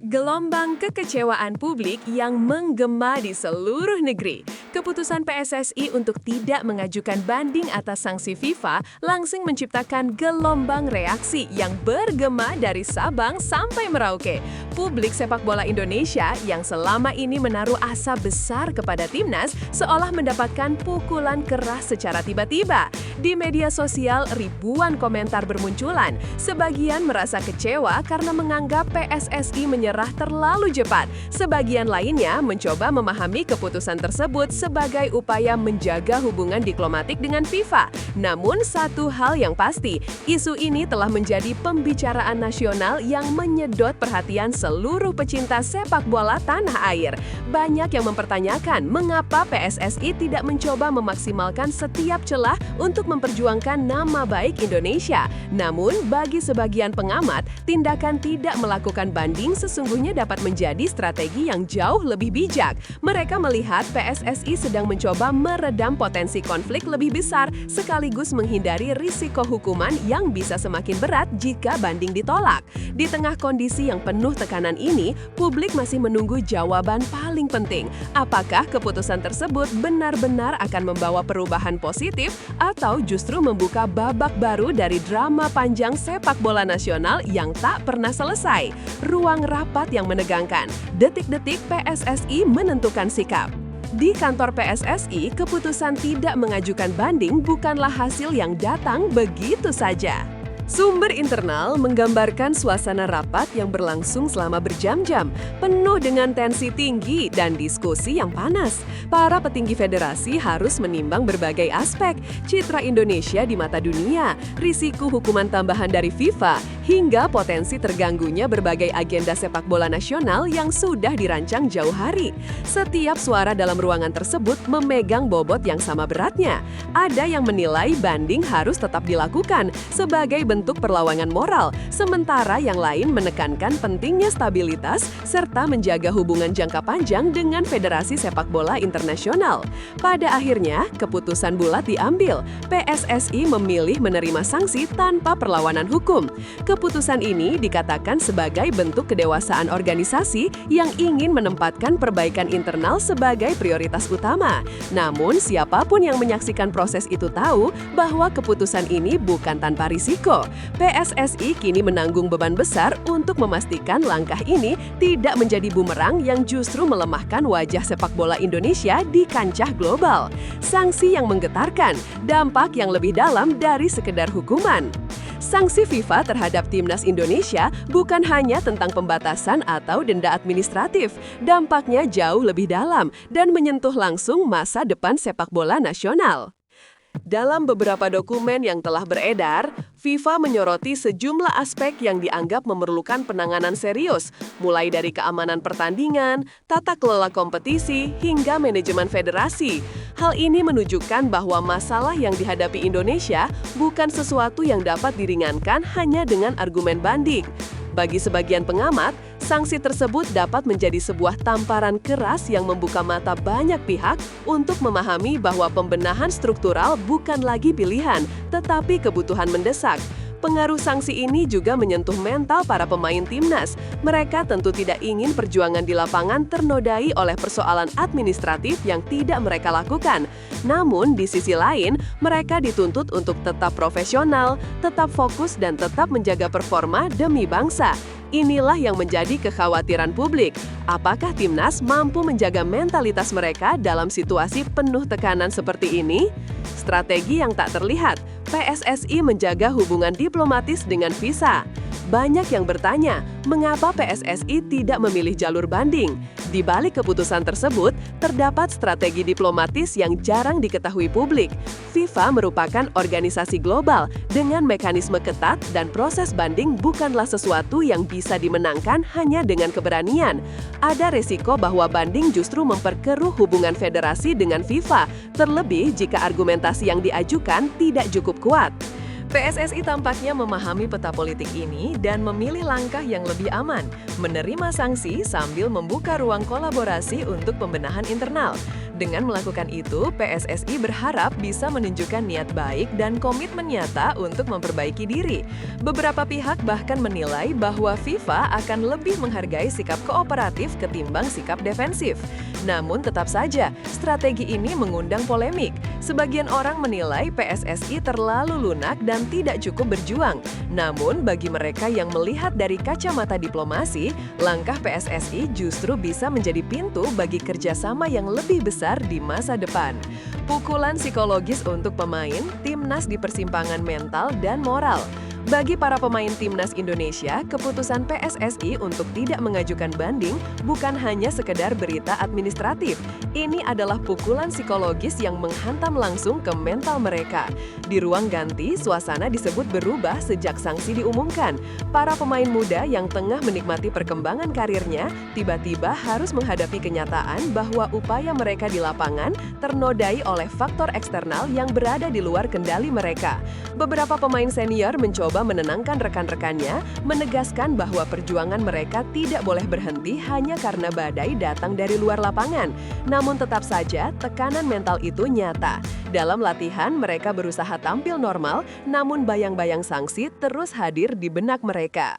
Gelombang kekecewaan publik yang menggema di seluruh negeri. Keputusan PSSI untuk tidak mengajukan banding atas sanksi FIFA langsung menciptakan gelombang reaksi yang bergema dari Sabang sampai Merauke. Publik sepak bola Indonesia yang selama ini menaruh asa besar kepada timnas seolah mendapatkan pukulan keras secara tiba-tiba. Di media sosial, ribuan komentar bermunculan. Sebagian merasa kecewa karena menganggap PSSI menyerah terlalu cepat. Sebagian lainnya mencoba memahami keputusan tersebut sebagai upaya menjaga hubungan diplomatik dengan FIFA. Namun satu hal yang pasti, isu ini telah menjadi pembicaraan nasional yang menyedot perhatian seluruh pecinta sepak bola tanah air. Banyak yang mempertanyakan mengapa PSSI tidak mencoba memaksimalkan setiap celah untuk memperjuangkan nama baik Indonesia. Namun bagi sebagian pengamat, tindakan tidak melakukan banding sesungguhnya dapat menjadi strategi yang jauh lebih bijak. Mereka melihat PSSI sedang mencoba meredam potensi konflik lebih besar sekaligus menghindari risiko hukuman yang bisa semakin berat jika banding ditolak. Di tengah kondisi yang penuh tekanan ini, publik masih menunggu jawaban paling penting. Apakah keputusan tersebut benar-benar akan membawa perubahan positif atau justru membuka babak baru dari drama panjang sepak bola nasional yang tak pernah selesai? Ruang rapat yang menegangkan. Detik-detik PSSI menentukan sikap. Di kantor PSSI, keputusan tidak mengajukan banding bukanlah hasil yang datang begitu saja. Sumber internal menggambarkan suasana rapat yang berlangsung selama berjam-jam, penuh dengan tensi tinggi dan diskusi yang panas. Para petinggi federasi harus menimbang berbagai aspek, citra Indonesia di mata dunia, risiko hukuman tambahan dari FIFA, hingga potensi terganggunya berbagai agenda sepak bola nasional yang sudah dirancang jauh hari. Setiap suara dalam ruangan tersebut memegang bobot yang sama beratnya. Ada yang menilai banding harus tetap dilakukan sebagai bentuk perlawanan moral, sementara yang lain menekankan pentingnya stabilitas serta menjaga hubungan jangka panjang dengan Federasi Sepak Bola Internasional. Pada akhirnya, keputusan bulat diambil. PSSI memilih menerima sanksi tanpa perlawanan hukum. Keputusan ini dikatakan sebagai bentuk kedewasaan organisasi yang ingin menempatkan perbaikan internal sebagai prioritas utama. Namun, siapapun yang menyaksikan proses itu tahu bahwa keputusan ini bukan tanpa risiko. PSSI kini menanggung beban besar untuk memastikan langkah ini tidak menjadi bumerang yang justru melemahkan wajah sepak bola Indonesia di kancah global. Sanksi yang menggetarkan, dampak yang lebih dalam dari sekedar hukuman. Sanksi FIFA terhadap timnas Indonesia bukan hanya tentang pembatasan atau denda administratif. Dampaknya jauh lebih dalam dan menyentuh langsung masa depan sepak bola nasional. Dalam beberapa dokumen yang telah beredar, FIFA menyoroti sejumlah aspek yang dianggap memerlukan penanganan serius, mulai dari keamanan pertandingan, tata kelola kompetisi, hingga manajemen federasi. Hal ini menunjukkan bahwa masalah yang dihadapi Indonesia bukan sesuatu yang dapat diringankan hanya dengan argumen banding. Bagi sebagian pengamat, sanksi tersebut dapat menjadi sebuah tamparan keras yang membuka mata banyak pihak untuk memahami bahwa pembenahan struktural bukan lagi pilihan, tetapi kebutuhan mendesak. Pengaruh sanksi ini juga menyentuh mental para pemain timnas. Mereka tentu tidak ingin perjuangan di lapangan ternodai oleh persoalan administratif yang tidak mereka lakukan. Namun, di sisi lain, mereka dituntut untuk tetap profesional, tetap fokus, dan tetap menjaga performa demi bangsa. Inilah yang menjadi kekhawatiran publik. Apakah timnas mampu menjaga mentalitas mereka dalam situasi penuh tekanan seperti ini? Strategi yang tak terlihat, PSSI menjaga hubungan diplomatis dengan FIFA. Banyak yang bertanya, mengapa PSSI tidak memilih jalur banding? Di balik keputusan tersebut, terdapat strategi diplomatis yang jarang diketahui publik. FIFA merupakan organisasi global dengan mekanisme ketat dan proses banding bukanlah sesuatu yang bisa dimenangkan hanya dengan keberanian. Ada resiko bahwa banding justru memperkeruh hubungan federasi dengan FIFA, terlebih jika argumentasi yang diajukan tidak cukup kuat. PSSI tampaknya memahami peta politik ini dan memilih langkah yang lebih aman, menerima sanksi sambil membuka ruang kolaborasi untuk pembenahan internal. Dengan melakukan itu, PSSI berharap bisa menunjukkan niat baik dan komitmen nyata untuk memperbaiki diri. Beberapa pihak bahkan menilai bahwa FIFA akan lebih menghargai sikap kooperatif ketimbang sikap defensif. Namun tetap saja, strategi ini mengundang polemik. Sebagian orang menilai PSSI terlalu lunak dan tidak cukup berjuang. Namun bagi mereka yang melihat dari kacamata diplomasi, langkah PSSI justru bisa menjadi pintu bagi kerjasama yang lebih besar di masa depan. Pukulan psikologis untuk pemain, timnas di persimpangan mental dan moral. Bagi para pemain timnas Indonesia, keputusan PSSI untuk tidak mengajukan banding bukan hanya sekedar berita administratif. Ini adalah pukulan psikologis yang menghantam langsung ke mental mereka. Di ruang ganti, suasana disebut berubah sejak sanksi diumumkan. Para pemain muda yang tengah menikmati perkembangan karirnya, tiba-tiba harus menghadapi kenyataan bahwa upaya mereka di lapangan ternodai oleh faktor eksternal yang berada di luar kendali mereka. Beberapa pemain senior mencoba menenangkan rekan-rekannya, menegaskan bahwa perjuangan mereka tidak boleh berhenti hanya karena badai datang dari luar lapangan. Namun tetap saja, tekanan mental itu nyata. Dalam latihan, mereka berusaha tampil normal, namun bayang-bayang sanksi terus hadir di benak mereka.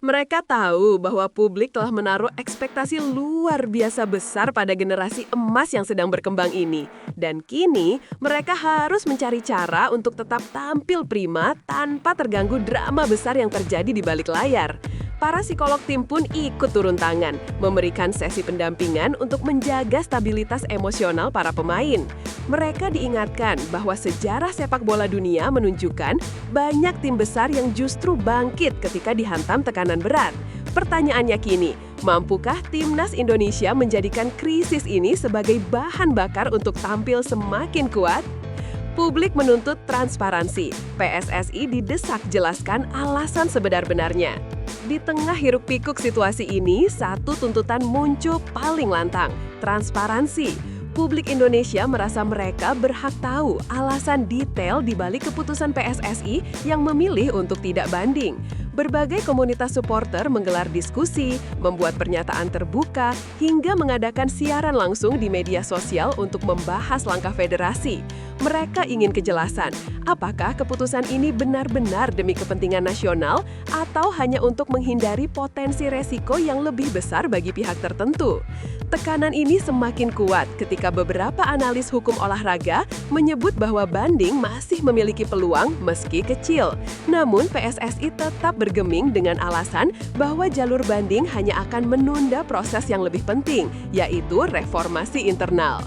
Mereka tahu bahwa publik telah menaruh ekspektasi luar biasa besar pada generasi emas yang sedang berkembang ini. Dan kini, mereka harus mencari cara untuk tetap tampil prima tanpa terganggu drama besar yang terjadi di balik layar. Para psikolog tim pun ikut turun tangan, memberikan sesi pendampingan untuk menjaga stabilitas emosional para pemain. Mereka diingatkan bahwa sejarah sepak bola dunia menunjukkan banyak tim besar yang justru bangkit ketika dihantam tekanan berat. Pertanyaannya kini, mampukah timnas Indonesia menjadikan krisis ini sebagai bahan bakar untuk tampil semakin kuat? Publik menuntut transparansi. PSSI didesak jelaskan alasan sebenar-benarnya. Di tengah hiruk-pikuk situasi ini, satu tuntutan muncul paling lantang, transparansi. Publik Indonesia merasa mereka berhak tahu alasan detail di balik keputusan PSSI yang memilih untuk tidak banding. Berbagai komunitas supporter menggelar diskusi, membuat pernyataan terbuka, hingga mengadakan siaran langsung di media sosial untuk membahas langkah federasi. Mereka ingin kejelasan, apakah keputusan ini benar-benar demi kepentingan nasional atau hanya untuk menghindari potensi resiko yang lebih besar bagi pihak tertentu. Tekanan ini semakin kuat ketika beberapa analis hukum olahraga menyebut bahwa banding masih memiliki peluang meski kecil. Namun PSSI tetap bergeming dengan alasan bahwa jalur banding hanya akan menunda proses yang lebih penting, yaitu reformasi internal.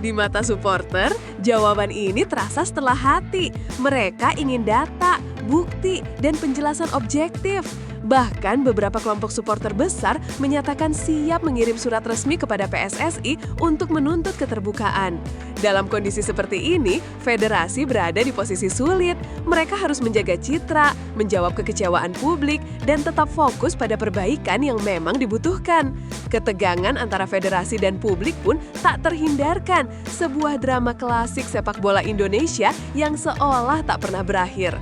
Di mata supporter, jawaban ini terasa setelah hati. Mereka ingin data, bukti, dan penjelasan objektif. Bahkan beberapa kelompok supporter besar menyatakan siap mengirim surat resmi kepada PSSI untuk menuntut keterbukaan. Dalam kondisi seperti ini, federasi berada di posisi sulit. Mereka harus menjaga citra, menjawab kekecewaan publik, dan tetap fokus pada perbaikan yang memang dibutuhkan. Ketegangan antara federasi dan publik pun tak terhindarkan, sebuah drama klasik sepak bola Indonesia yang seolah tak pernah berakhir.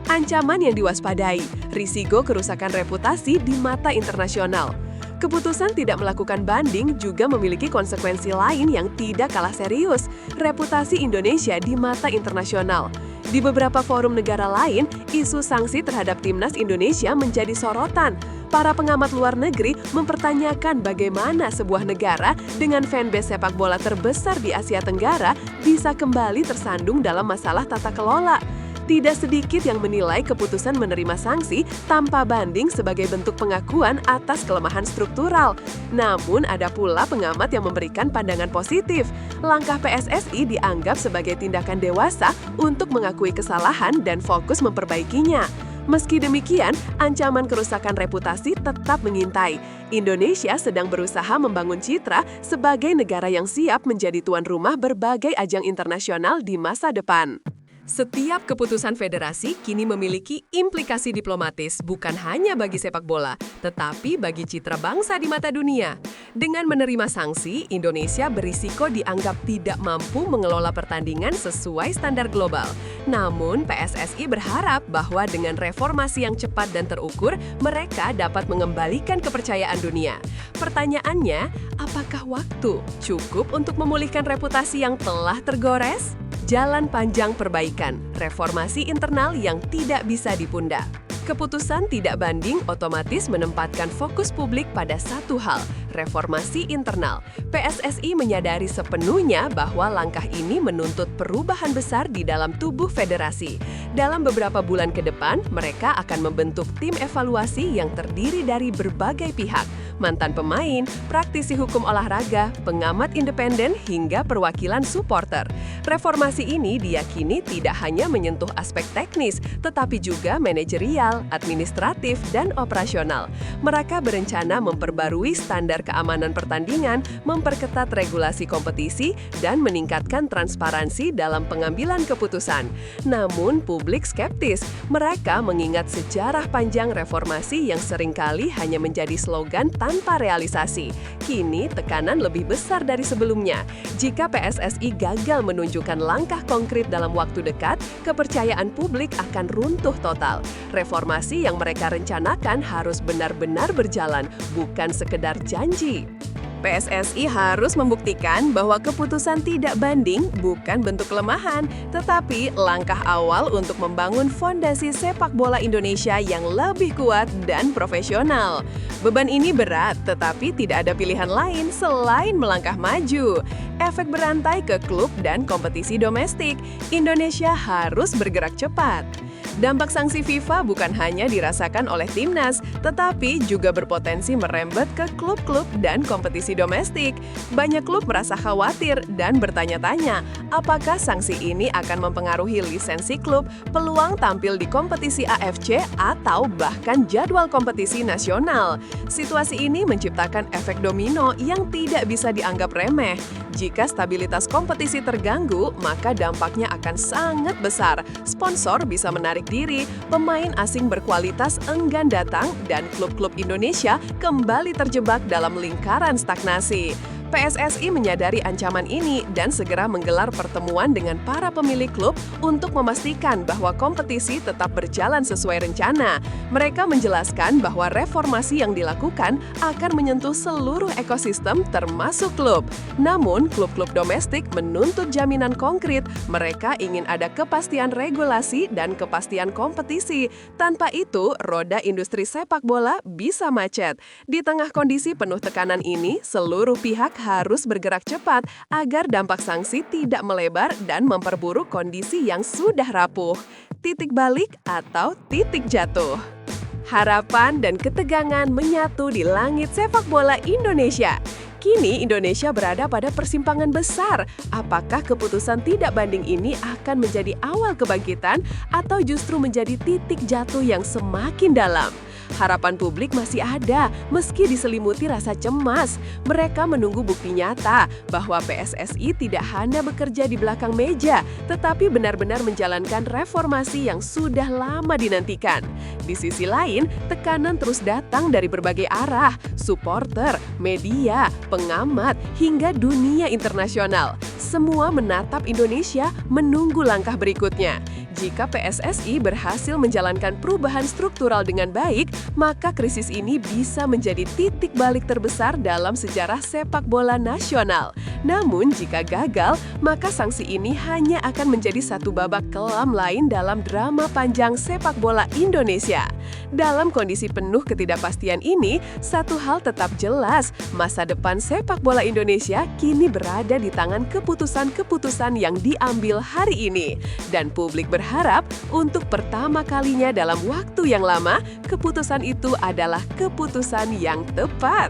Ancaman yang diwaspadai, risiko kerusakan reputasi di mata internasional. Keputusan tidak melakukan banding juga memiliki konsekuensi lain yang tidak kalah serius, reputasi Indonesia di mata internasional. Di beberapa forum negara lain, isu sanksi terhadap timnas Indonesia menjadi sorotan. Para pengamat luar negeri mempertanyakan bagaimana sebuah negara dengan fanbase sepak bola terbesar di Asia Tenggara bisa kembali tersandung dalam masalah tata kelola. Tidak sedikit yang menilai keputusan menerima sanksi tanpa banding sebagai bentuk pengakuan atas kelemahan struktural. Namun ada pula pengamat yang memberikan pandangan positif. Langkah PSSI dianggap sebagai tindakan dewasa untuk mengakui kesalahan dan fokus memperbaikinya. Meski demikian, ancaman kerusakan reputasi tetap mengintai. Indonesia sedang berusaha membangun citra sebagai negara yang siap menjadi tuan rumah berbagai ajang internasional di masa depan. Setiap keputusan federasi kini memiliki implikasi diplomatis bukan hanya bagi sepak bola, tetapi bagi citra bangsa di mata dunia. Dengan menerima sanksi, Indonesia berisiko dianggap tidak mampu mengelola pertandingan sesuai standar global. Namun, PSSI berharap bahwa dengan reformasi yang cepat dan terukur, mereka dapat mengembalikan kepercayaan dunia. Pertanyaannya, apakah waktu cukup untuk memulihkan reputasi yang telah tergores? Jalan panjang perbaikan, reformasi internal yang tidak bisa dipunda. Keputusan tidak banding otomatis menempatkan fokus publik pada satu hal, reformasi internal. PSSI menyadari sepenuhnya bahwa langkah ini menuntut perubahan besar di dalam tubuh federasi. Dalam beberapa bulan ke depan, mereka akan membentuk tim evaluasi yang terdiri dari berbagai pihak, mantan pemain, praktisi hukum olahraga, pengamat independen, hingga perwakilan supporter. Reformasi ini diyakini tidak hanya menyentuh aspek teknis, tetapi juga manajerial, administratif, dan operasional. Mereka berencana memperbarui standar keamanan pertandingan, memperketat regulasi kompetisi, dan meningkatkan transparansi dalam pengambilan keputusan. Namun, publik skeptis. Mereka mengingat sejarah panjang reformasi yang seringkali hanya menjadi slogan tanpa realisasi. Kini, tekanan lebih besar dari sebelumnya. Jika PSSI gagal menunjukkan langkah konkret dalam waktu dekat, kepercayaan publik akan runtuh total. Reformasi yang mereka rencanakan harus benar-benar berjalan, bukan sekedar janji. PSSI harus membuktikan bahwa keputusan tidak banding bukan bentuk kelemahan, tetapi langkah awal untuk membangun fondasi sepak bola Indonesia yang lebih kuat dan profesional. Beban ini berat, tetapi tidak ada pilihan lain selain melangkah maju. Efek berantai ke klub dan kompetisi domestik, Indonesia harus bergerak cepat. Dampak sanksi FIFA bukan hanya dirasakan oleh timnas, tetapi juga berpotensi merembet ke klub-klub dan kompetisi domestik. Banyak klub merasa khawatir dan bertanya-tanya, apakah sanksi ini akan mempengaruhi lisensi klub, peluang tampil di kompetisi AFC, atau bahkan jadwal kompetisi nasional. Situasi ini menciptakan efek domino yang tidak bisa dianggap remeh. Jika stabilitas kompetisi terganggu, maka dampaknya akan sangat besar. Sponsor bisa menarik diri, pemain asing berkualitas enggan datang, dan klub-klub Indonesia kembali terjebak dalam lingkaran stagnasi. PSSI menyadari ancaman ini dan segera menggelar pertemuan dengan para pemilik klub untuk memastikan bahwa kompetisi tetap berjalan sesuai rencana. Mereka menjelaskan bahwa reformasi yang dilakukan akan menyentuh seluruh ekosistem termasuk klub. Namun, klub-klub domestik menuntut jaminan konkret. Mereka ingin ada kepastian regulasi dan kepastian kompetisi. Tanpa itu, roda industri sepak bola bisa macet. Di tengah kondisi penuh tekanan ini, seluruh pihak harus bergerak cepat agar dampak sanksi tidak melebar dan memperburuk kondisi yang sudah rapuh. Titik balik atau titik jatuh. Harapan dan ketegangan menyatu di langit sepak bola Indonesia. Kini Indonesia berada pada persimpangan besar. Apakah keputusan tidak banding ini akan menjadi awal kebangkitan atau justru menjadi titik jatuh yang semakin dalam? Harapan publik masih ada, meski diselimuti rasa cemas. Mereka menunggu bukti nyata bahwa PSSI tidak hanya bekerja di belakang meja, tetapi benar-benar menjalankan reformasi yang sudah lama dinantikan. Di sisi lain, tekanan terus datang dari berbagai arah, supporter, media, pengamat, hingga dunia internasional. Semua menatap Indonesia menunggu langkah berikutnya. Jika PSSI berhasil menjalankan perubahan struktural dengan baik, maka krisis ini bisa menjadi titik balik terbesar dalam sejarah sepak bola nasional. Namun, jika gagal, maka sanksi ini hanya akan menjadi satu babak kelam lain dalam drama panjang sepak bola Indonesia. Dalam kondisi penuh ketidakpastian ini, satu hal tetap jelas, masa depan sepak bola Indonesia kini berada di tangan keputusan-keputusan yang diambil hari ini. Dan publik berharap untuk pertama kalinya dalam waktu yang lama, keputusan itu adalah keputusan yang tepat.